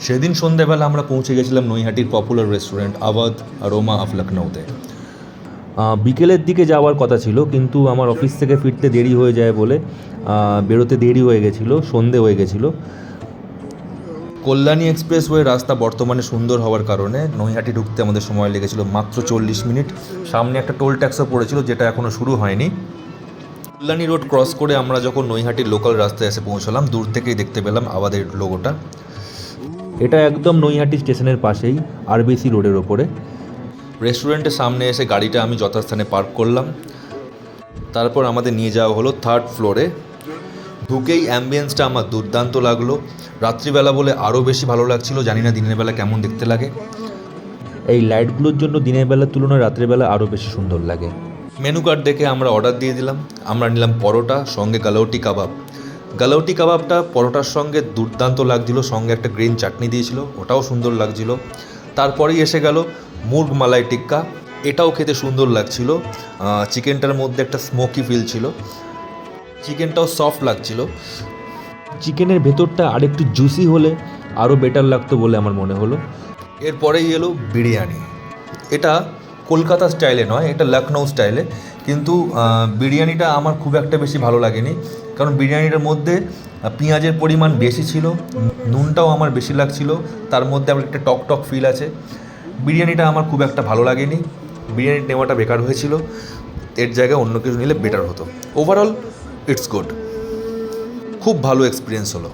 সেদিন সন্ধ্যাবেলা আমরা পৌঁছে গেছিলাম নৈহাটির popular restaurant Awadh aroma of লখনৌতে। বিকেলের দিকে যাওয়ার কথা ছিল, কিন্তু আমার অফিস থেকে ফিরতে দেরি হয়ে যায় বলে বেরোতে দেরি হয়ে গেছিলো, সন্ধে হয়ে গেছিলো। কল্যাণী এক্সপ্রেসওয়ে রাস্তা বর্তমানে সুন্দর হওয়ার কারণে নৈহাটি ঢুকতে আমাদের সময় লেগেছিল মাত্র 40 মিনিট। সামনে একটা টোল ট্যাক্সও পড়েছিল, যেটা এখনও শুরু হয়নি। কল্যাণী রোড ক্রস করে আমরা যখন নৈহাটির লোকাল রাস্তায় এসে পৌঁছলাম, দূর থেকেই দেখতে পেলাম আওয়াধের লোগোটা। এটা একদম নৈহাটি স্টেশনের পাশেই, আরবিসি রোডের ওপরে। রেস্টুরেন্টের সামনে এসে গাড়িটা আমি যথাস্থানে পার্ক করলাম। তারপর আমাদের নিয়ে যাওয়া হলো 3rd ফ্লোরে। ঢুকেই অ্যাম্বিয়েন্সটা আমার দুর্দান্ত লাগলো। রাত্রিবেলা বলে আরও বেশি ভালো লাগছিল, জানি না দিনের বেলা কেমন দেখতে লাগে। এই লাইটগুলোর জন্য দিনের বেলার তুলনায় রাত্রিবেলা আরও বেশি সুন্দর লাগে। মেনু কার্ড দেখে আমরা অর্ডার দিয়ে দিলাম। আমরা নিলাম পরোটা, সঙ্গে গালাউটি কাবাব। গালাউটি কাবাবটা পরোটার সঙ্গে দুর্দান্ত লাগছিল, সঙ্গে একটা গ্রিন চাটনি দিয়েছিল, ওটাও সুন্দর লাগছিল। তারপরেই এসে গেল মুর্গ মালাই টিক্কা, এটাও খেতে সুন্দর লাগছিল। চিকেনটার মধ্যে একটা স্মোকি ফিল ছিল, চিকেনটাও সফট লাগছিল। চিকেনের ভেতরটা আরেকটু জুসি হলে আরও বেটার লাগতো বলে আমার মনে হলো। এরপরেই এলো বিরিয়ানি। এটা কলকাতা স্টাইলে নয়, এটা লখনৌ স্টাইলে, কিন্তু বিরিয়ানিটা আমার খুব একটা বেশি ভালো লাগেনি, কারণ বিরিয়ানিটার মধ্যে পেঁয়াজের পরিমাণ বেশি ছিল, নুনটাও আমার বেশি লাগছিল, তার মধ্যে আমার একটা টক টক ফিল আছে। বিরিয়ানিটা আমার খুব একটা ভালো লাগেনি, বিরিয়ানি নেওয়াটা বেকার হয়েছিল, এর জায়গায় অন্য কিছু নিলে বেটার হতো। ওভারঅল ইটস গুড, খুব ভালো এক্সপিরিয়েন্স হলো।